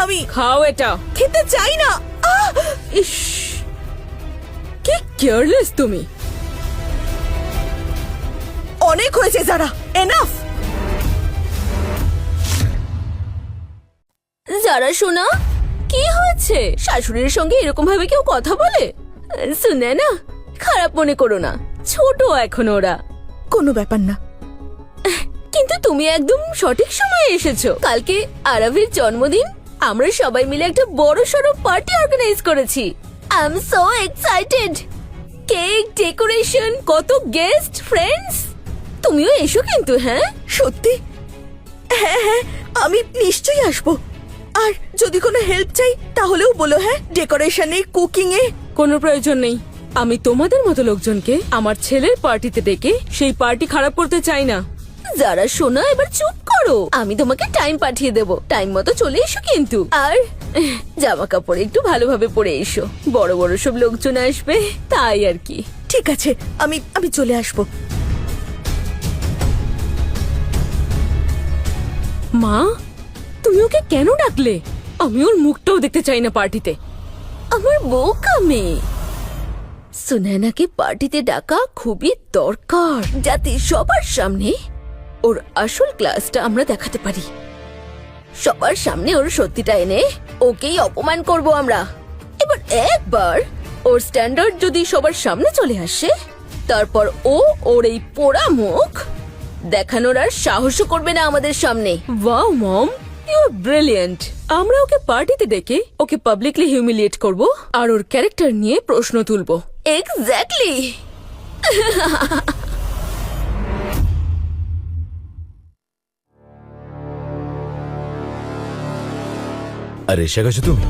আমি খাও এটা। খেতে চাই না। ইস, কি কেয়ারলেস তুমি। অনেক হয়েছে যারা, এনাফ। যারা শোনা, কি হয়েছে? শাশুড়ির সঙ্গে এরকম ভাবে কেউ কথা বলে? শুনে না, খারাপ মনে করো না, ছোট এখন ওরা। কোনো ব্যাপার না। কিন্তু তুমি একদম সঠিক সময়ে এসেছো। কালকে আরাভের জন্মদিন, আমরা সবাই মিলে একটা বড় সড়ো পার্টি অর্গানাইজ করেছি। I am so excited. Cake, decoration, কত গেস্ট, ফ্রেন্ডস। তুমিও এসো কিন্তু। হ্যাঁ সত্যি? হ্যাঁ হ্যাঁ, আমি নিশ্চয়ই আসবো। আর যদি কোনো হেল্প চাই তাহলেও বলো। হ্যাঁ, ডেকোরেশনে, কুকিং এ। কোনো প্রয়োজন নেই। আমি তোমাদের মতো লোকজনকে আমার ছেলের পার্টিতে ডেকে সেই পার্টি খারাপ করতে চাই না। যারা শোনা, এবার চুপ করো। আমি তোমাকে টাইম পাঠিয়ে দেব, টাইম মতো চলে এসো কিন্তু। আর জামা কাপড় একটু ভালোভাবে পরে এসো, বড় বড় সব লোকজন আসবে, তাই আর কি। ঠিক আছে, আমি চলে আসবো। মা, তুমি ওকে কেন ডাকলে? আমি ওর মুখটাও দেখতে চাই না পার্টিতে। আমার বোকা মেয়ে। সুনয়নাকে পার্টিতে ডাকা খুবই দরকার, যাতে সবার সামনে ওর আসল ক্লাসটা আমরা দেখাতে পারি। সবার সামনে ওর সত্যিটা এনে ওকেই অপমান করব আমরা। এবার একবার ওর স্ট্যান্ডার্ড যদি সবার সামনে চলে আসে, তারপর ও ওর এই পোড়া মুখ দেখানোর আর সাহসও করবে না আমাদের সামনে। Wow mom, you are brilliant. আমরা ওকে পার্টিতে ডেকে ওকে পাবলিকলি হিউমিলিয়েট করব আর ওর ক্যারেক্টার নিয়ে প্রশ্ন তুলব। এক্স্যাক্টলি। আর এসে গেছো তুমি?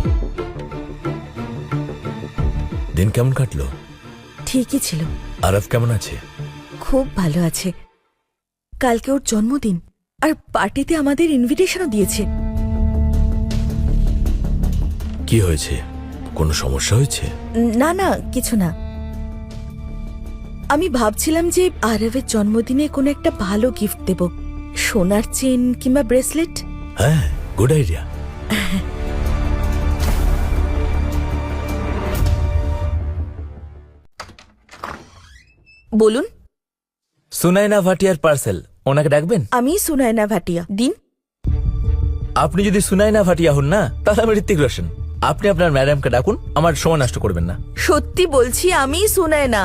দিন কেমন কাটলো? ঠিকই ছিল। আরব কেমন আছে? খুব ভালো আছে। কালকে ওর জন্মদিন, আর পার্টিতে আমাদের ইনভিটেশনও দিয়েছে। কি হয়েছে? কোনো সমস্যা হয়েছে? না না, কিছু না। আমি ভাবছিলাম যে আরবের জন্মদিনে কোনো একটা ভালো গিফট দেব, সোনার চেন কিংবা ব্রেসলেট। হ্যাঁ, গুড আইডিয়া। বলুন। সুনাইনা ভাটিয়ার পার্সেল, ওনাকে ডাকবেন? আমি সুনায়না ভাটিয়া। দিন। আপনি যদি সুনাইনা ভাটিয়া হন না, তাহলে আমি ঋত্বিক রোশন। আপনি আপনার ম্যাডামকে ডাকুন, আমার সময় নষ্ট করবেন না। সত্যি বলছি, আমি সুনায়না।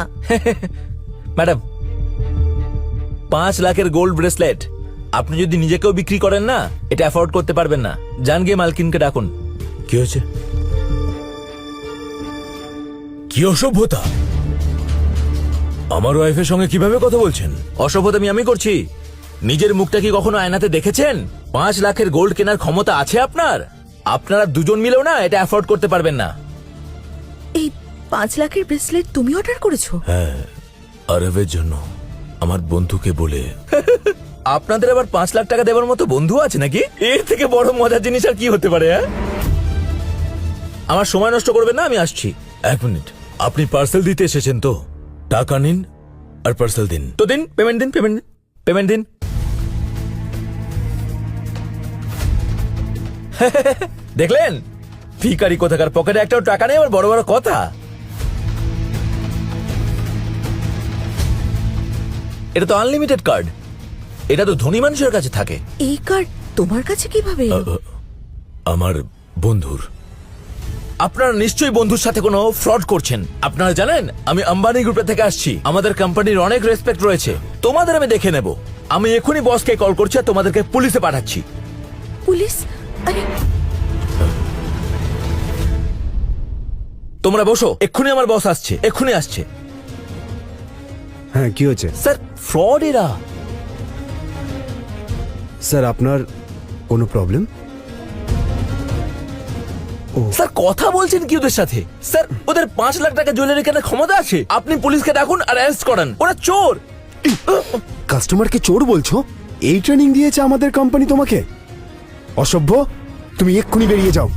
ম্যাডাম, 5 লাখের গোল্ড ব্রেসলেট। আপনি যদি নিজেকেও বিক্রি করেন না, এটা অ্যাফোর্ড করতে পারবেন না। যান গিয়ে মালকিনকে ডাকুন। কি হয়েছে? কি অসভ্যতা! আমার ওয়াইফের সঙ্গে কিভাবে কথা বলছেন? অসভ্যতা আমি করছি? নিজের মুখটা কি কখনো আয়নাতে দেখেছেন? 5 লাখের গোল্ড কেনার ক্ষমতা আছে আপনার? আপনারা দুজন মিলেও না এটা অ্যাফোর্ড করতে পারবেন না। এই 5 লাখের ব্রেসলেট তুমি অর্ডার করেছো? হ্যাঁ, আরবের জন্য আমার বন্ধুকে বলে। আপনাদের আবার 5 লাখ টাকা দেওয়ার মতো বন্ধু আছে নাকি? এর থেকে বড় মজার জিনিস আর কি হতে পারে? হ্যাঁ, আমার সময় নষ্ট করবেন না, আমি আসছি। 1 মিনিট, আপনি পার্সেল দিতে এসেছেন তো? টাকা নিন আর পার্সেল দিন। তো দিন, পেমেন্ট দিন, পেমেন্ট দিন। দেখলেন, ভিখারি কোথাকার, পকেটে একটাও টাকা নেই, আবার বড় বড় কথা। এটা তো আনলিমিটেড কার্ড, এটা তো ধনী মানুষের কাছে থাকে। এই কার্ড তোমার কাছে কিভাবে এলো? আমার বন্ধুর। আপনারা নিশ্চয়ই বন্ধুর সাথে কোনো ফ্রড করছেন। আপনারা জানেন আমি আম্বানি গ্রুপের থেকে আসছি, আমাদের কোম্পানির অনেক রেসপেক্ট রয়েছে। তোমাদের আমি দেখে নেব। আমি এখনই বসকে কল করছি আর তোমাদেরকে পুলিশে পাঠাচ্ছি। পুলিশ? আরে তোমরা বসো, এক্ষুনি আমার বস আসছে, এক্ষুনি আসছে। হ্যাঁ, কি হয়েছে? স্যার, ফ্রড এরা। স্যার, আপনার কোনো প্রবলেম? স্যার, কথা বলছেন কি ওদের সাথে? স্যার, ওদের 5 লাখ টাকা জুয়েলারি কেনার ক্ষমতা আছে। আপনি পুলিশকে ডাকুন আর অ্যারেস্ট করান। ওরা চোর। কাস্টমারকে চোর বলছো? এই ট্রেনিং দিয়েছে আমাদের কোম্পানি তোমাকে? অসভ্য, তুমি এক্ষুনি বেরিয়ে যাও।